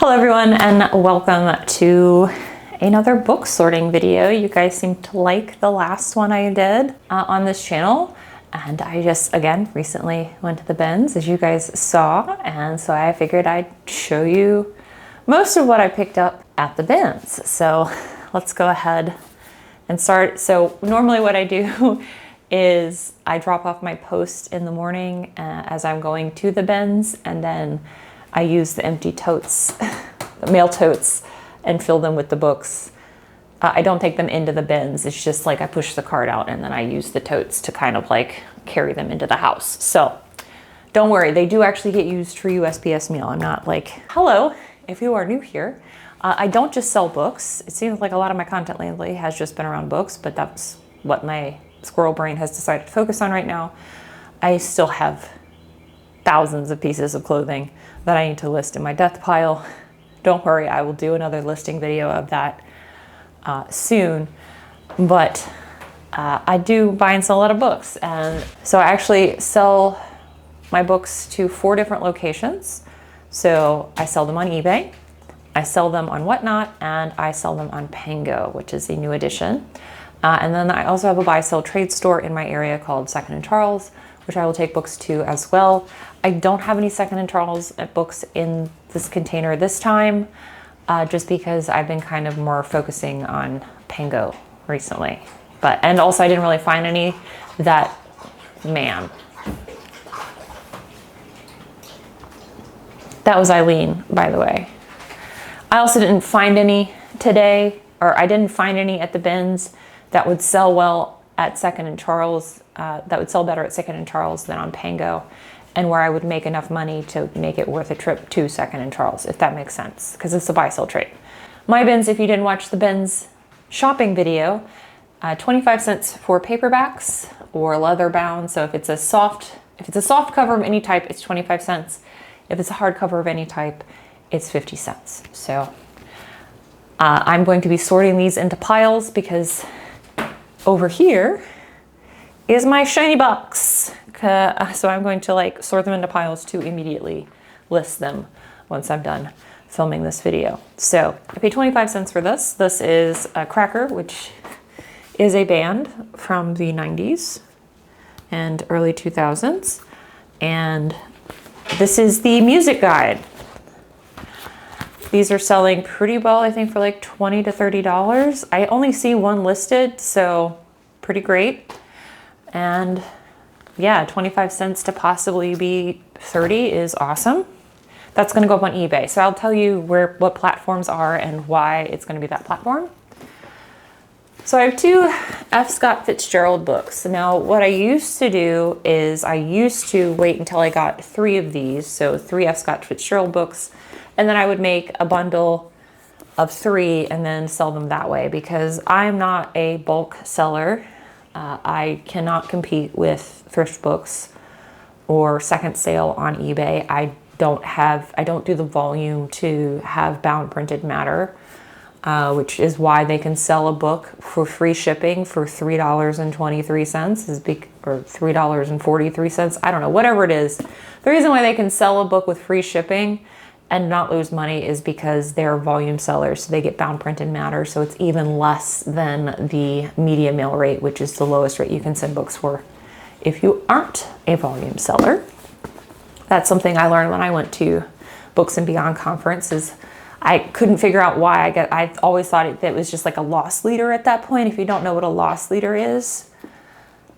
Hello everyone, and welcome to another book sorting video. You guys seem to like the last one I did on this channel, and I just again recently went to the bins, as you guys saw, and so I figured I'd show you most of what I picked up at the bins. So let's go ahead and start. So normally what I do is I drop off my post in the morning as I'm going to the bins, and then I use the empty totes, the mail totes, and fill them with the books. I don't take them into the bins. It's just like I push the cart out and then I use the totes to kind of like carry them into the house. So don't worry, they do actually get used for USPS mail. I'm not like, hello, if you are new here. I don't just sell books. It seems like a lot of my content lately has just been around books, but that's what my squirrel brain has decided to focus on right now. I still have thousands of pieces of clothing that I need to list in my death pile. Don't worry, I will do another listing video of that soon. But I do buy and sell a lot of books. And so I actually sell my books to 4 different locations. So I sell them on eBay, I sell them on Whatnot, and I sell them on Pango, which is a new addition. And then I also have a buy-sell trade store in my area called Second and Charles, which I will take books to as well. I don't have any Second and Charles books in this container this time, just because I've been kind of more focusing on Pango recently. And also I didn't really find any that, man. That was Eileen, by the way. I also didn't find any today, or I didn't find any at the bins that would sell well at Second and Charles, that would sell better at Second and Charles than on Pango, and where I would make enough money to make it worth a trip to Second and Charles, if that makes sense, because it's a buy-sell trade. My bins, if you didn't watch the bins shopping video, 25 cents for paperbacks or leather bound. So if it's a soft cover of any type, it's 25 cents. If it's a hard cover of any type, it's 50 cents. So I'm going to be sorting these into piles because over here is my shiny box. So I'm going to like sort them into piles to immediately list them once I'm done filming this video. So I paid 25 cents for this. This is a Cracker, which is a band from the 90s and early 2000s. And this is the music guide. These are selling pretty well, I think, for like $20 to $30. I only see one listed, so pretty great. And yeah, 25 cents to possibly be 30 is awesome. That's gonna go up on eBay. So I'll tell you what platforms are and why it's gonna be that platform. So I have 2 F. Scott Fitzgerald books. Now, what I used to do is I used to wait until I got 3 of these, so 3 F. Scott Fitzgerald books, and then I would make a bundle of 3 and then sell them that way, because I'm not a bulk seller. I cannot compete with thrift books or second sale on eBay. I don't do the volume to have bound printed matter, which is why they can sell a book for free shipping for $3.23 or $3.43. I don't know, whatever it is. The reason why they can sell a book with free shipping and not lose money is because they're volume sellers. So they get bound printed matter. So it's even less than the media mail rate, which is the lowest rate you can send books for if you aren't a volume seller. That's something I learned when I went to Books and Beyond conferences. I couldn't figure out why. I always thought it was just like a loss leader at that point. If you don't know what a loss leader is,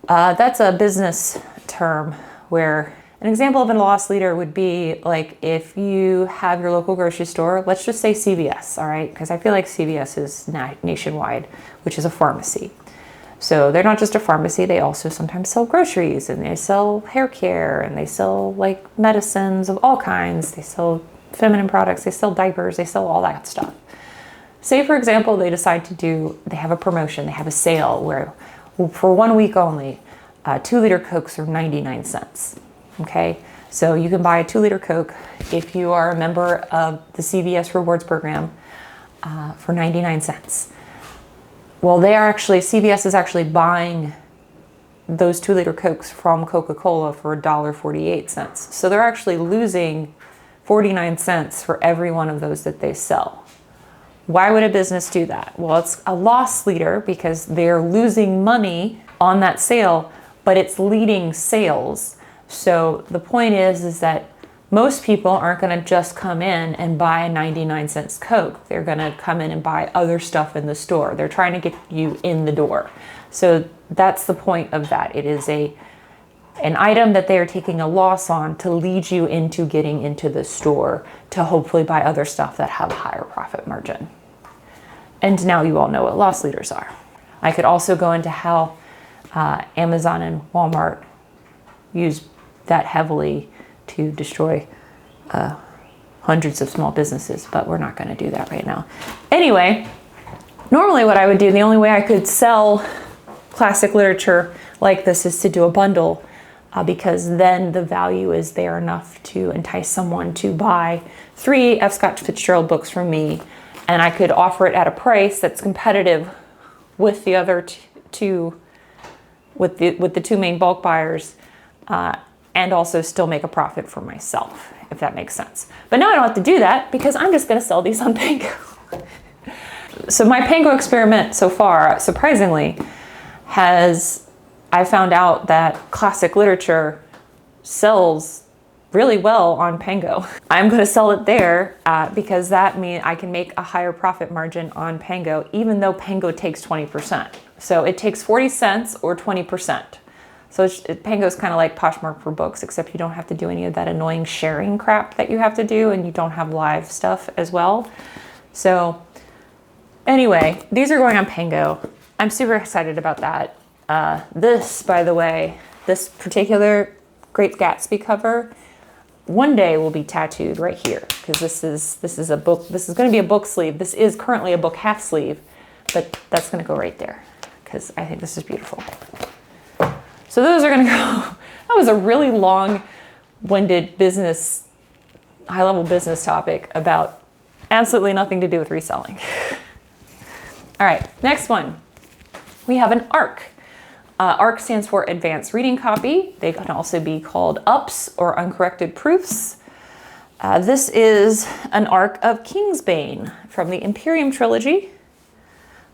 that's a business term where an example of a loss leader would be like if you have your local grocery store, let's just say CVS, all right? Because I feel like CVS is nationwide, which is a pharmacy. So they're not just a pharmacy, they also sometimes sell groceries, and they sell hair care, and they sell like medicines of all kinds. They sell feminine products, they sell diapers, they sell all that stuff. Say for example, they decide they have a promotion, they have a sale where for 1 week only, 2-liter Cokes are 99 cents. Okay, so you can buy a 2-liter Coke if you are a member of the CVS Rewards program for 99 cents. Well, CVS is actually buying those 2-liter Cokes from Coca-Cola for $1.48. So they're actually losing 49 cents for every one of those that they sell. Why would a business do that? Well, it's a loss leader because they're losing money on that sale, but it's leading sales. So the point is that most people aren't going to just come in and buy a 99-cent Coke. They're going to come in and buy other stuff in the store. They're trying to get you in the door. So that's the point of that. It is an item that they are taking a loss on to lead you into getting into the store to hopefully buy other stuff that have a higher profit margin. And now you all know what loss leaders are. I could also go into how Amazon and Walmart use that heavily to destroy hundreds of small businesses, but we're not going to do that right now. Anyway, normally what I would do, the only way I could sell classic literature like this is to do a bundle, because then the value is there enough to entice someone to buy 3 F. Scott Fitzgerald books from me, and I could offer it at a price that's competitive with the other two, with the 2 main bulk buyers, and also still make a profit for myself, if that makes sense. But now I don't have to do that because I'm just going to sell these on Pango. So my Pango experiment so far, surprisingly, I found out that classic literature sells really well on Pango. I'm going to sell it there because that means I can make a higher profit margin on Pango, even though Pango takes 20%. So it takes 40 cents or 20%. So Pango's kind of like Poshmark for books, except you don't have to do any of that annoying sharing crap that you have to do, and you don't have live stuff as well. So anyway, these are going on Pango. I'm super excited about that. This, by the way, this particular Great Gatsby cover, one day will be tattooed right here, because this is a book. This is going to be a book sleeve. This is currently a book half sleeve, but that's going to go right there because I think this is beautiful. So those are going to go. That was a really long-winded business, high-level business topic about absolutely nothing to do with reselling. All right, next one. We have an ARC. ARC stands for Advanced Reading Copy. They can also be called UPs or Uncorrected Proofs. This is an ARC of Kingsbane from the Imperium trilogy.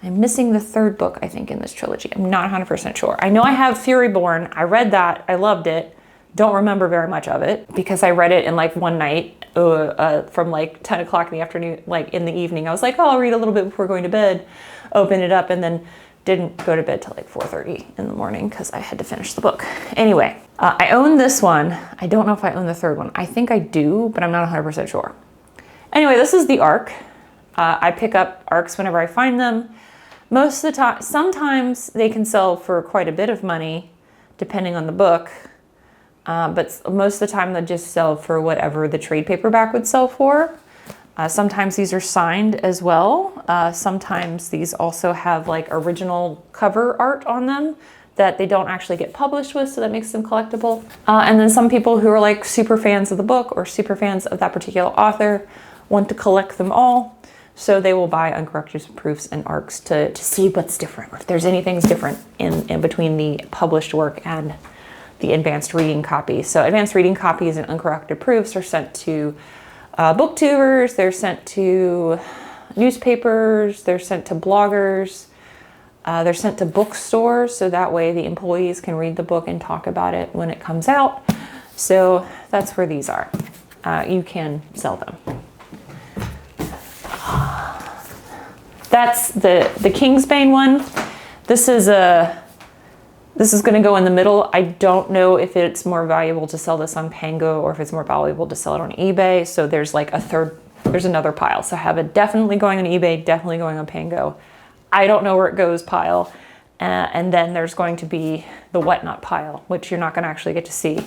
I'm missing the 3rd book, I think, in this trilogy. I'm not 100% sure. I know I have Furyborn. I read that. I loved it. Don't remember very much of it because I read it in like one night from like 10 o'clock in the afternoon, like in the evening. I was like, oh, I'll read a little bit before going to bed, open it up, and then didn't go to bed till like 4:30 in the morning because I had to finish the book. Anyway, I own this one. I don't know if I own the 3rd one. I think I do, but I'm not 100% sure. Anyway, this is the ARC. I pick up ARCs whenever I find them. Most of the time, sometimes they can sell for quite a bit of money, depending on the book. But most of the time, they'll just sell for whatever the trade paperback would sell for. Sometimes these are signed as well. Sometimes these also have like original cover art on them that they don't actually get published with, so that makes them collectible. And then some people who are like super fans of the book or super fans of that particular author want to collect them all. So they will buy uncorrected proofs and ARCs to see what's different, or if there's anything different in between the published work and the advanced reading copy. So advanced reading copies and uncorrected proofs are sent to booktubers, they're sent to newspapers, they're sent to bloggers, they're sent to bookstores, so that way the employees can read the book and talk about it when it comes out. So that's where these are. You can sell them. That's the Kingsbane one. This is going to go in the middle. I don't know if it's more valuable to sell this on Pango or if it's more valuable to sell it on eBay. So there's like there's another pile. So I have it definitely going on eBay, definitely going on Pango. I don't know where it goes pile. And then there's going to be the whatnot pile, which you're not going to actually get to see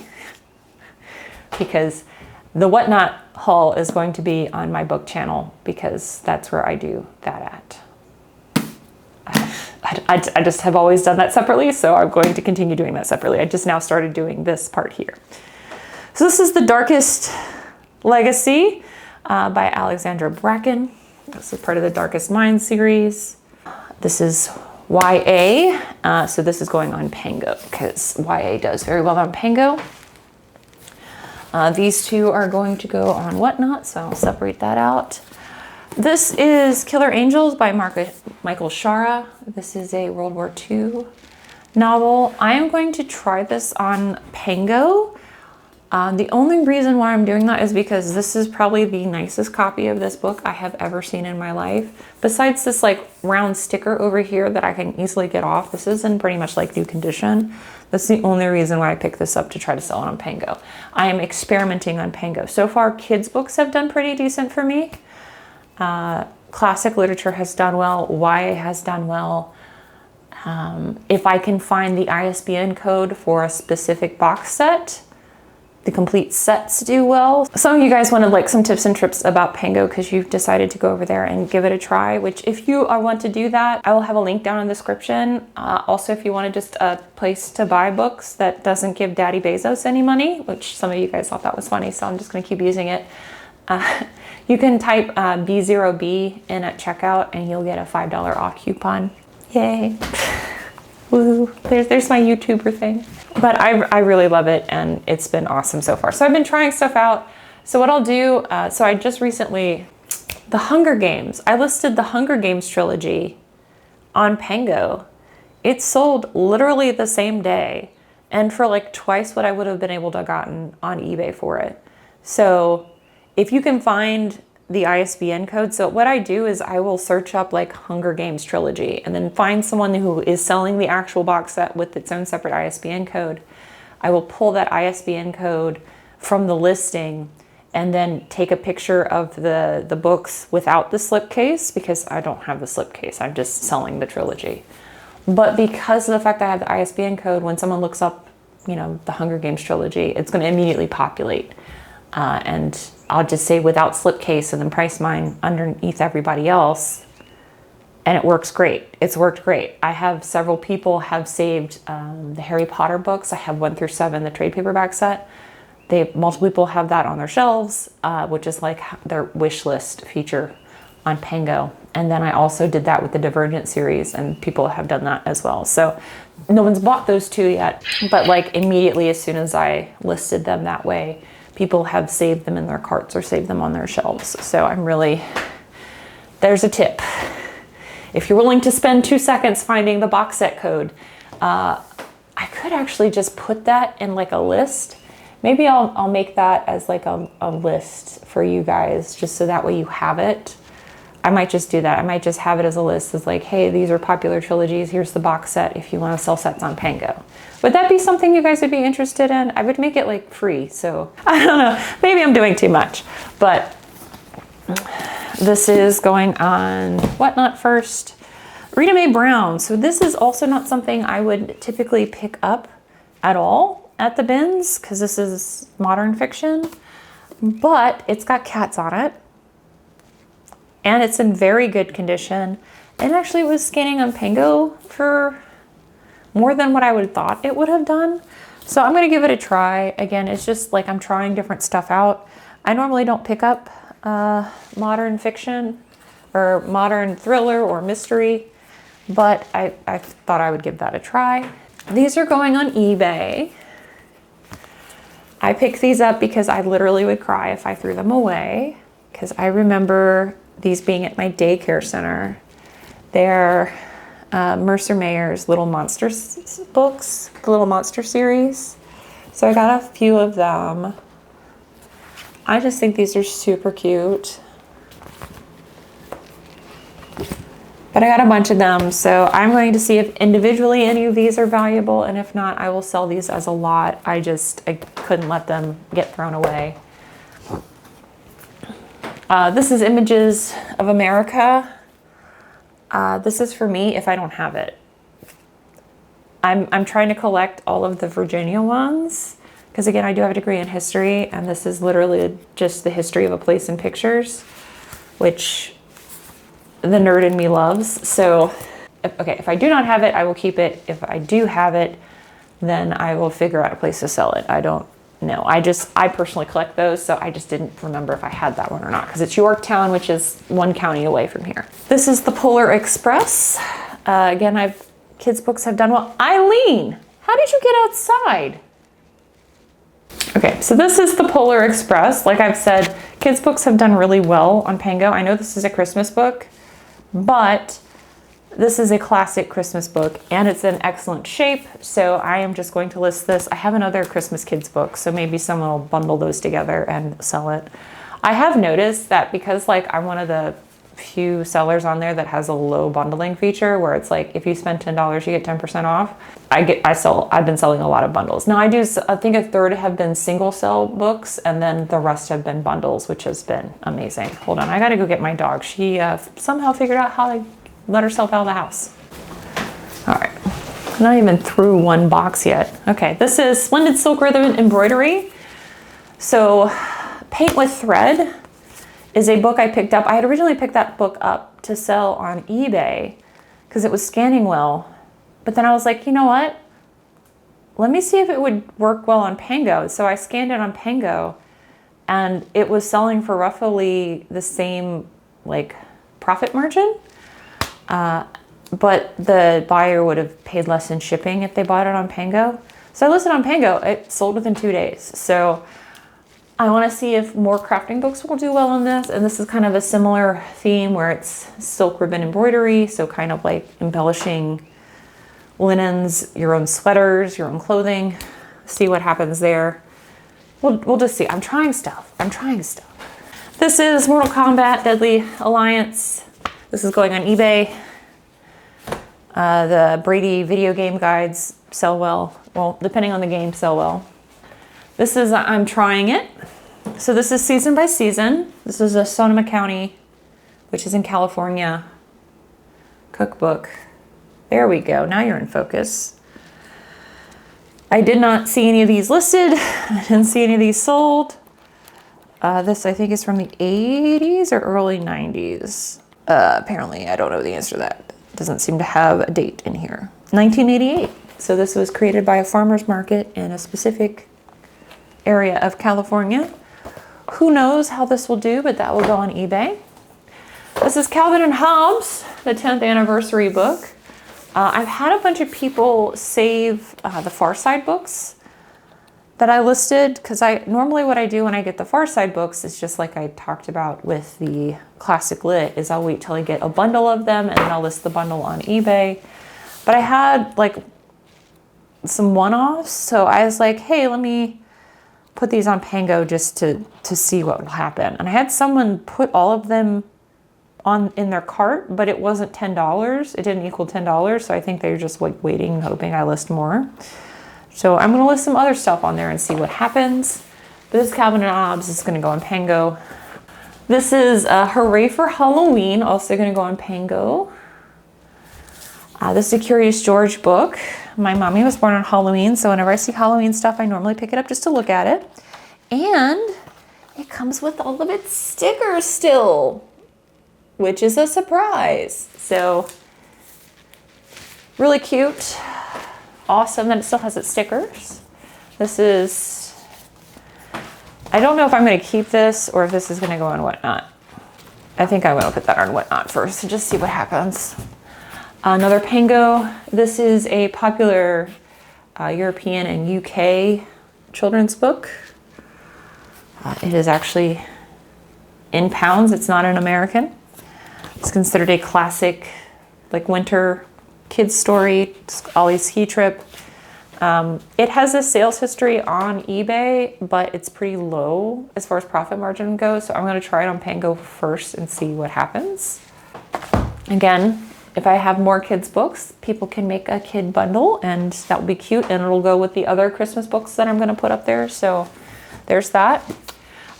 because the whatnot haul is going to be on my book channel because that's where I do that at. I just have always done that separately, so I'm going to continue doing that separately. I just now started doing this part here. So this is The Darkest Legacy by Alexandra Bracken. This is part of the Darkest Minds series. This is YA, so this is going on Pango because YA does very well on Pango. These two are going to go on Whatnot, so I'll separate that out. This is Killer Angels by Michael Shara. This is a World War II novel. I am going to try this on Pango. The only reason why I'm doing that is because this is probably the nicest copy of this book I have ever seen in my life. Besides this like round sticker over here that I can easily get off, this is in pretty much like new condition. That's the only reason why I picked this up, to try to sell it on Pango. I am experimenting on Pango. So far, kids' books have done pretty decent for me. Classic literature has done well. YA has done well. If I can find the ISBN code for a specific box set, the complete sets do well. Some of you guys wanted like some tips and trips about Pango because you've decided to go over there and give it a try, which if you want to do that, I will have a link down in the description. Also, if you want just a place to buy books that doesn't give Daddy Bezos any money, which some of you guys thought that was funny, so I'm just gonna keep using it. You can type B0B in at checkout and you'll get a $5 off coupon. Yay. Woo. There's my YouTuber thing. But I really love it, and it's been awesome so far. So I've been trying stuff out. So what I'll do, so I just recently, The Hunger Games. I listed the Hunger Games trilogy on Pango. It sold literally the same day, and for like twice what I would have been able to have gotten on eBay for it. So if you can find the ISBN code, so what I do is I will search up like Hunger Games trilogy and then find someone who is selling the actual box set with its own separate ISBN code. I will pull that ISBN code from the listing and then take a picture of the books without the slipcase, because I don't have the slipcase. I'm just selling the trilogy. But because of the fact that I have the ISBN code, when someone looks up, you know, the Hunger Games trilogy, it's going to immediately populate. And I'll just say without slipcase and then price mine underneath everybody else. And it works great. It's worked great. I have several people have saved the Harry Potter books. I have 1 through 7, the trade paperback set. Multiple people have that on their shelves, which is like their wish list feature on Pango. And then I also did that with the Divergent series, and people have done that as well. So no one's bought those two yet, but like immediately as soon as I listed them that way, people have saved them in their carts or saved them on their shelves. So I'm really, there's a tip. If you're willing to spend 2 seconds finding the box set code, I could actually just put that in like a list. Maybe I'll make that as like a list for you guys, just so that way you have it. I might just do that. I might just have it as a list. It's like, hey, these are popular trilogies. Here's the box set if you want to sell sets on Pango. Would that be something you guys would be interested in? I would make it like free. So I don't know, maybe I'm doing too much, but this is going on Whatnot first. Rita Mae Brown. So this is also not something I would typically pick up at all at the bins, because this is modern fiction, but it's got cats on it. And it's in very good condition. It actually was scanning on Pango for more than what I would have thought it would have done. So I'm gonna give it a try. Again, it's just like I'm trying different stuff out. I normally don't pick up modern fiction or modern thriller or mystery, but I thought I would give that a try. These are going on eBay. I picked these up because I literally would cry if I threw them away, because I remember these being at my daycare center. They're Mercer Mayer's Little Monsters books, the Little Monster series. So I got a few of them. I just think these are super cute. But I got a bunch of them, so I'm going to see if individually any of these are valuable, and if not, I will sell these as a lot. I couldn't let them get thrown away. This is Images of America. This is for me if I don't have it. I'm trying to collect all of the Virginia ones, because again, I do have a degree in history, and this is literally just the history of a place in pictures, which the nerd in me loves. So, okay, if I do not have it, I will keep it. If I do have it, then I will figure out a place to sell it. I don't know. I personally collect those, so I just didn't remember if I had that one or not, because it's Yorktown, which is 1 county away from here. This is the Polar Express. Again, kids' books have done well. Eileen, how did you get outside? Okay, so this is the Polar Express. Like I've said, kids' books have done really well on Pango. I know this is a Christmas book, but this is a classic Christmas book and it's in excellent shape. So I am just going to list this. I have another Christmas kids book, so maybe someone will bundle those together and sell it. I have noticed that because like I'm one of the few sellers on there that has a low bundling feature where it's like if you spend $10 you get 10% off. I've been selling a lot of bundles. Now I think a third have been single sell books and then the rest have been bundles, which has been amazing. Hold on, I gotta go get my dog. She somehow figured out how to let herself out of the house. All right, I'm not even through one box yet. Okay, this is Splendid Silk Rhythm Embroidery. So Paint with Thread is a book I picked up. I had originally picked that book up to sell on eBay because it was scanning well. But then I was like, you know what? Let me see if it would work well on Pango. So I scanned it on Pango and it was selling for roughly the same like profit margin. But the buyer would have paid less in shipping if they bought it on Pango. So I listed on Pango, it sold within 2 days. So I want to see if more crafting books will do well on this. And this is kind of a similar theme where it's silk ribbon embroidery. So kind of like embellishing linens, your own sweaters, your own clothing. See what happens there. We'll just see. I'm trying stuff. This is Mortal Kombat Deadly Alliance. This is going on eBay. The Brady video game guides sell well. Well, depending on the game, sell well. This is I'm Trying It. So this is season by season. This is a Sonoma County, which is in California, cookbook. There we go. Now you're in focus. I did not see any of these listed. I didn't see any of these sold. This I think is from the 80s or early 90s. Apparently, I don't know the answer to that. It doesn't seem to have a date in here. 1988. So this was created by a farmer's market in a specific area of California. Who knows how this will do, but that will go on eBay. This is Calvin and Hobbes, the 10th anniversary book. I've had a bunch of people save the Far Side books that I listed because normally what I do when I get the Far Side books is just like I talked about with the Classic Lit is I'll wait till I get a bundle of them and then I'll list the bundle on eBay. But I had like some one-offs, so I was like, hey, let me put these on Pango just to see what will happen. And I had someone put all of them in their cart, but it wasn't $10. It didn't equal $10, so I think they're just like waiting, hoping I list more. So I'm gonna list some other stuff on there and see what happens. This Calvin and Hobbes is gonna go on Pango. This is Hooray for Halloween, also gonna go on Pango. This is a Curious George book. My mommy was born on Halloween, so whenever I see Halloween stuff, I normally pick it up just to look at it. And it comes with all of its stickers still, which is a surprise. So really cute. Awesome that it still has its stickers. This is, I don't know if I'm gonna keep this or if this is gonna go on Whatnot. I think I'm gonna put that on Whatnot first and just see what happens. Another Pango. This is a popular European and UK children's book. It is actually in pounds. It's not an American. It's considered a classic, like winter kids story, Ollie's ski trip. It has a sales history on eBay, but it's pretty low as far as profit margin goes. So I'm going to try it on Pango first and see what happens. Again, if I have more kids books, people can make a kid bundle and that will be cute and it'll go with the other Christmas books that I'm going to put up there. So there's that.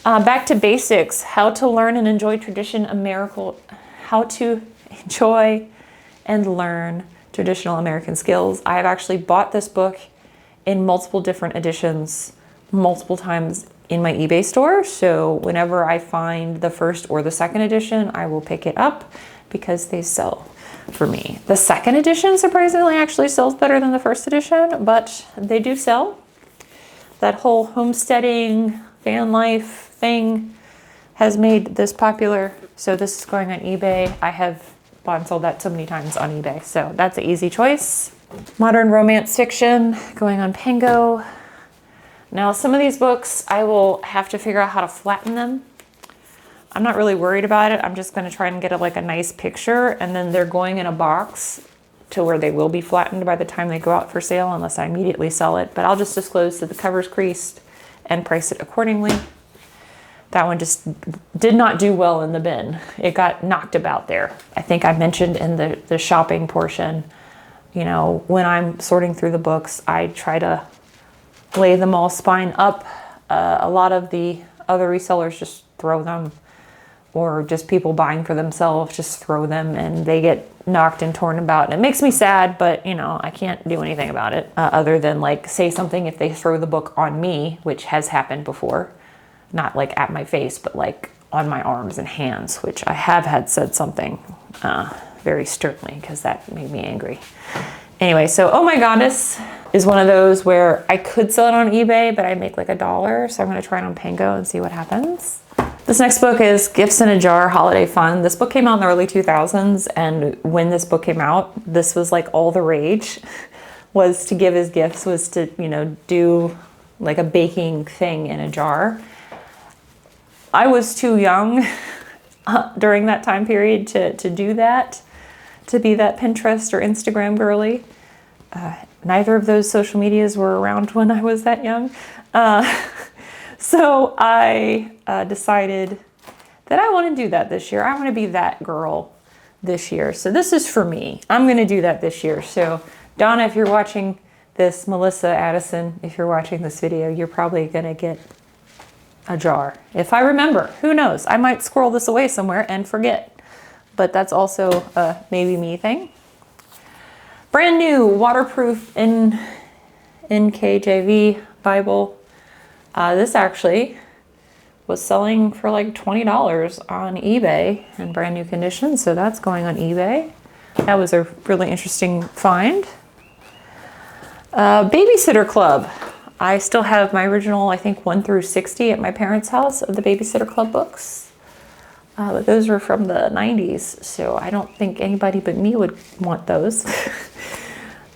Back to basics, how to learn and enjoy how to enjoy and learn traditional American skills. I have actually bought this book in multiple different editions, multiple times in my eBay store. So whenever I find the first or the second edition, I will pick it up because they sell for me. The second edition surprisingly actually sells better than the first edition, but they do sell. That whole homesteading, van life thing has made this popular. So this is going on eBay. I have bought and sold that so many times on eBay. So that's an easy choice. Modern romance fiction going on Pango. Now, some of these books, I will have to figure out how to flatten them. I'm not really worried about it. I'm just going to try and get like a nice picture, and then they're going in a box to where they will be flattened by the time they go out for sale, unless I immediately sell it. But I'll just disclose that the cover's creased and price it accordingly. That one just did not do well in the bin. It got knocked about there. I think I mentioned in the shopping portion, you know, when I'm sorting through the books, I try to lay them all spine up. A lot of the other resellers just throw them, or just people buying for themselves just throw them, and they get knocked and torn about. And it makes me sad, but you know, I can't do anything about it other than like say something if they throw the book on me, which has happened before. Not like at my face, but like on my arms and hands, which I have had said something very sternly because that made me angry. Anyway, so Oh My Goddess is one of those where I could sell it on eBay, but I make like $1. So I'm gonna try it on Pango and see what happens. This next book is Gifts in a Jar, Holiday Fun. This book came out in the early 2000s. And when this book came out, this was like all the rage was to give as gifts, was to, you know, do like a baking thing in a jar. I was too young during that time period to do that, to be that Pinterest or Instagram girly. Neither of those social medias were around when I was that young. So I decided that I want to do that this year. I want to be that girl this year. So this is for me. I'm going to do that this year. So Donna, if you're watching this, Melissa, Addison, if you're watching this video, you're probably going to get a jar. If I remember, who knows? I might squirrel this away somewhere and forget. But that's also a maybe me thing. Brand new waterproof NKJV Bible. This actually was selling for like $20 on eBay in brand new condition. So that's going on eBay. That was a really interesting find. Babysitter Club. I still have my original, I think 1 through 60 at my parents' house of the Babysitter Club books. But those were from the 90s, so I don't think anybody but me would want those.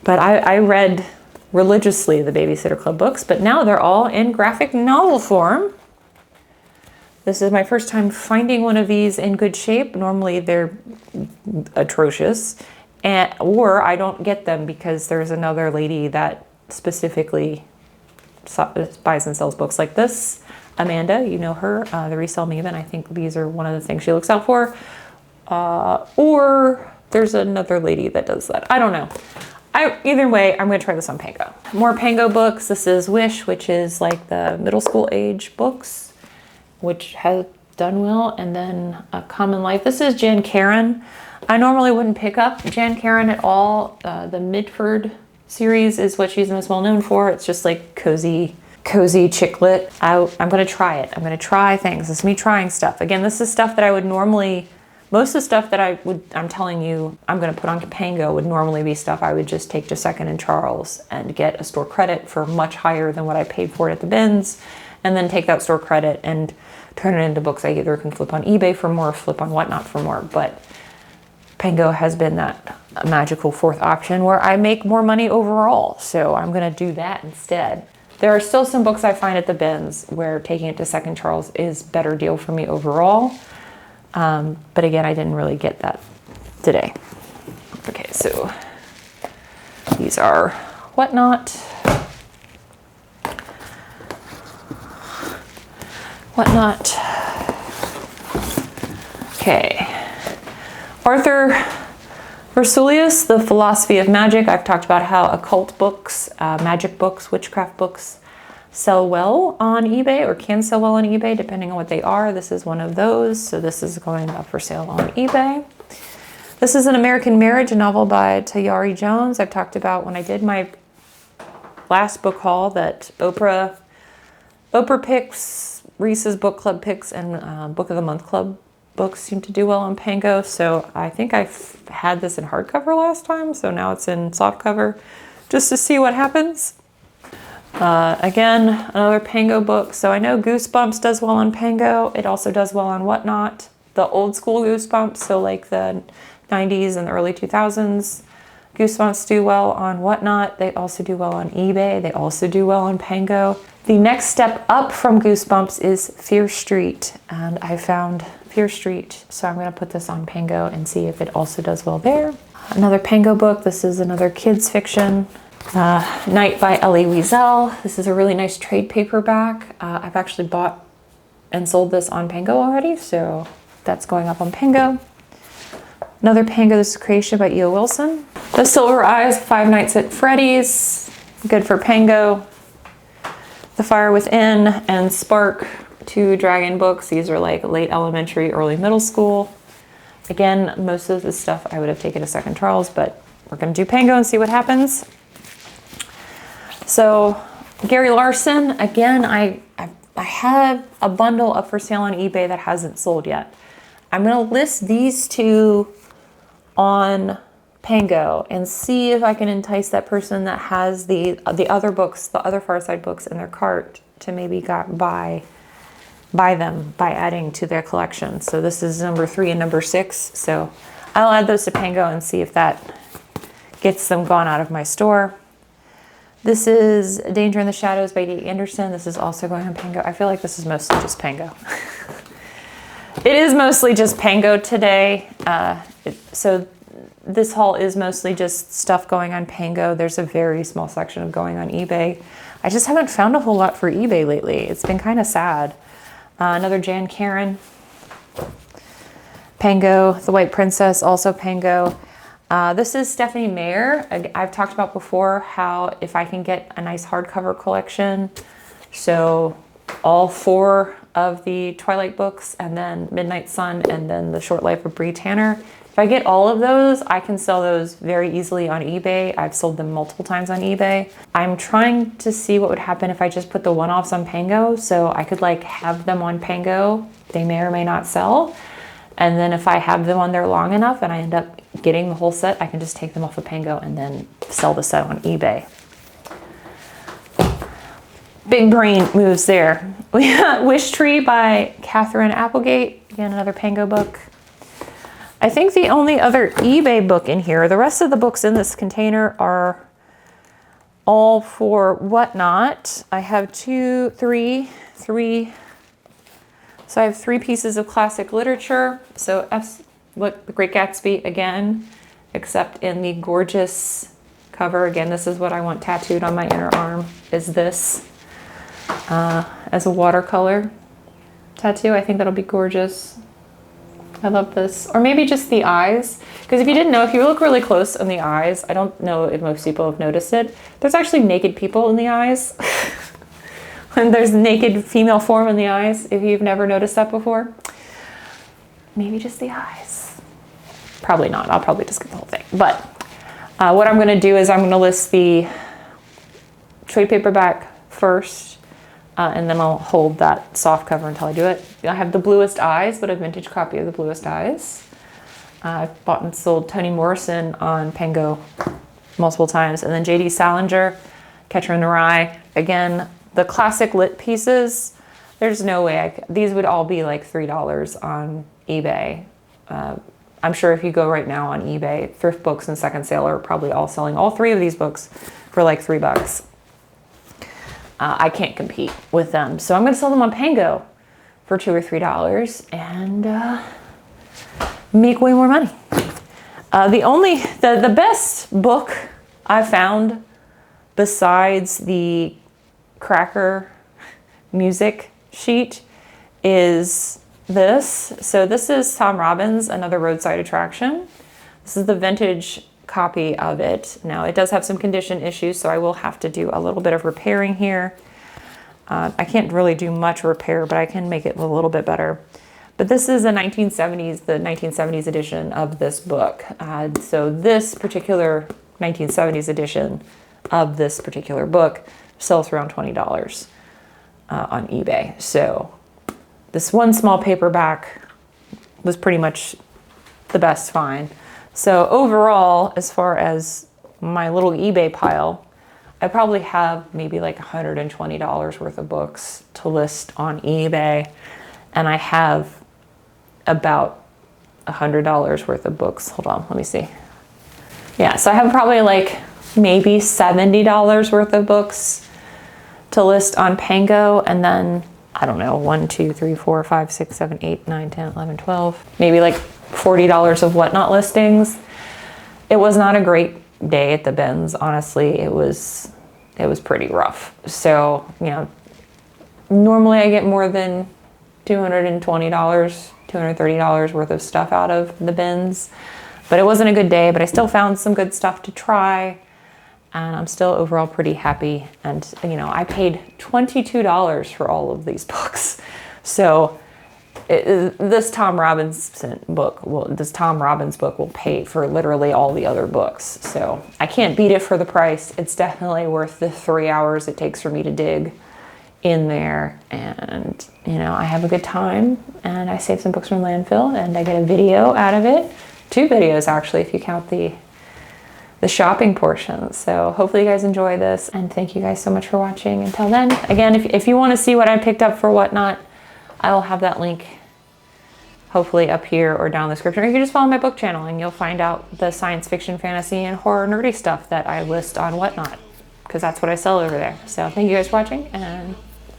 But I read religiously the Babysitter Club books, but now they're all in graphic novel form. This is my first time finding one of these in good shape. Normally they're atrocious, or I don't get them because there's another lady that specifically buys and sells books like this. Amanda, you know her, the Resell Me event. I think these are one of the things she looks out for. Or there's another lady that does that. I don't know. Either way, I'm going to try this on Pango. More Pango books. This is Wish, which is like the middle school age books, which has done well. And then Common Life. This is Jan Karen. I normally wouldn't pick up Jan Karen at all. The Midford series is what she's most well known for. It's just like cozy chick lit. I'm going to try it. I'm going to try things. This is me trying stuff. Again, this is stuff that I would normally, most of the stuff that I'm telling you I'm going to put on Pango would normally be stuff I would just take to Second and Charles and get a store credit for much higher than what I paid for it at the bins, and then take that store credit and turn it into books I either can flip on eBay for more or flip on Whatnot for more. But Pango has been that magical fourth option where I make more money overall. So I'm going to do that instead. There are still some books I find at the bins where taking it to Second Charles is a better deal for me overall. But again, I didn't really get that today. Okay, so these are Whatnot. Okay. Arthur Versulius, The Philosophy of Magic. I've talked about how occult books, magic books, witchcraft books sell well on eBay, or can sell well on eBay depending on what they are. This is one of those. So this is going up for sale on eBay. This is An American Marriage, a novel by Tayari Jones. I've talked about when I did my last book haul that Oprah picks, Reese's Book Club picks, and Book of the Month Club books seem to do well on Pango. So I think I've had this in hardcover last time, so now it's in softcover just to see what happens. Again, another Pango book. So I know Goosebumps does well on Pango. It also does well on Whatnot. The old school Goosebumps, so like the 90s and the early 2000s, Goosebumps do well on Whatnot. They also do well on eBay. They also do well on Pango. The next step up from Goosebumps is Fear Street, and I found Fear Street, so I'm going to put this on Pango and see if it also does well there. Another Pango book. This is another kids fiction. Night by Elie Wiesel. This is a really nice trade paperback. I've actually bought and sold this on Pango already, so that's going up on Pango. Another Pango, this is Creation by E.O. Wilson. The Silver Eyes, Five Nights at Freddy's, good for Pango. The Fire Within and Spark, two dragon books. These are like late elementary, early middle school. Again, most of this stuff I would have taken to Second Charles, but we're gonna do Pango and see what happens. So Gary Larson, again, I have a bundle up for sale on eBay that hasn't sold yet. I'm gonna list these two on Pango and see if I can entice that person that has the other books, the other Far Side books in their cart to maybe buy them by adding to their collection. So this is number 3 and number 6. So I'll add those to Pango and see if that gets them gone out of my store. This is Danger in the Shadows by D. Anderson. This is also going on Pango. I feel like this is mostly just Pango. It is mostly just Pango today. So this haul is mostly just stuff going on Pango. There's a very small section of going on eBay. I just haven't found a whole lot for eBay lately. It's been kind of sad. Another Jan Karen. Pango, The White Princess, also Pango. This is Stephanie Meyer. I've talked about before how if I can get a nice hardcover collection, so all 4 of the Twilight books and then Midnight Sun and then The Short Life of Bree Tanner, if I get all of those, I can sell those very easily on eBay. I've sold them multiple times on eBay. I'm trying to see what would happen if I just put the one-offs on Pango, so I could like have them on Pango. They may or may not sell. And then if I have them on there long enough and I end up getting the whole set, I can just take them off of Pango and then sell the set on eBay. Big brain moves there. We got Wish Tree by Catherine Applegate. Again, another Pango book. I think the only other eBay book in here, the rest of the books in this container are all for Whatnot. I have three. So I have 3 pieces of classic literature. So look, The Great Gatsby again, except in the gorgeous cover. Again, this is what I want tattooed on my inner arm, is this as a watercolor tattoo. I think that'll be gorgeous. I love this. Or maybe just the eyes. Because if you didn't know, if you look really close on the eyes, I don't know if most people have noticed it, there's actually naked people in the eyes. And there's naked female form in the eyes, if you've never noticed that before. Maybe just the eyes. Probably not. I'll probably just get the whole thing. But what I'm going to do is I'm going to list the trade paperback first, and then I'll hold that soft cover until I do it. I have The Bluest Eyes, but a vintage copy of The Bluest Eyes. I've bought and sold Toni Morrison on Pango multiple times. And then J.D. Salinger, Catcher in the Rye. Again, the classic lit pieces, there's no way these would all be like $3 on eBay. I'm sure if you go right now on eBay, thrift books and second sale are probably all selling all 3 of these books for like $3. I can't compete with them. So I'm going to sell them on Pango for $2 or $3 and make way more money. The best book I found besides the Cracker music sheet is this. So this is Tom Robbins, Another Roadside Attraction. This is the vintage copy of it. Now it does have some condition issues, so I will have to do a little bit of repairing here. I can't really do much repair, but I can make it a little bit better. But this is the 1970s edition of this book. So this particular 1970s edition of this particular book sells for around $20 on eBay. So this one small paperback was pretty much the best find. So overall, as far as my little eBay pile, I probably have maybe like $120 worth of books to list on eBay. And I have about $100 worth of books. Hold on, let me see. Yeah, so I have probably like maybe $70 worth of books to list on Pango, and then I don't know, 1, 2, 3, 4, 5, 6, 7, 8, 9, 10, 11, 12, maybe like $40 of Whatnot listings. It was not a great day at the bins, honestly. It was pretty rough. So, you know, normally I get more than $220, $230 worth of stuff out of the bins, but it wasn't a good day, but I still found some good stuff to try, and I'm still overall pretty happy. And, you know, I paid $22 for all of these books. So this Tom Robbins book will pay for literally all the other books. So I can't beat it for the price. It's definitely worth the 3 hours it takes for me to dig in there, and you know, I have a good time, and I save some books from landfill, and I get a video out of it. 2 videos actually, if you count the shopping portion. So hopefully you guys enjoy this, and thank you guys so much for watching. Until then, again, if you want to see what I picked up for Whatnot, I will have that link hopefully up here or down in the description, or you can just follow my book channel and you'll find out the science fiction, fantasy, and horror nerdy stuff that I list on Whatnot, because that's what I sell over there. So thank you guys for watching, and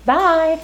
bye.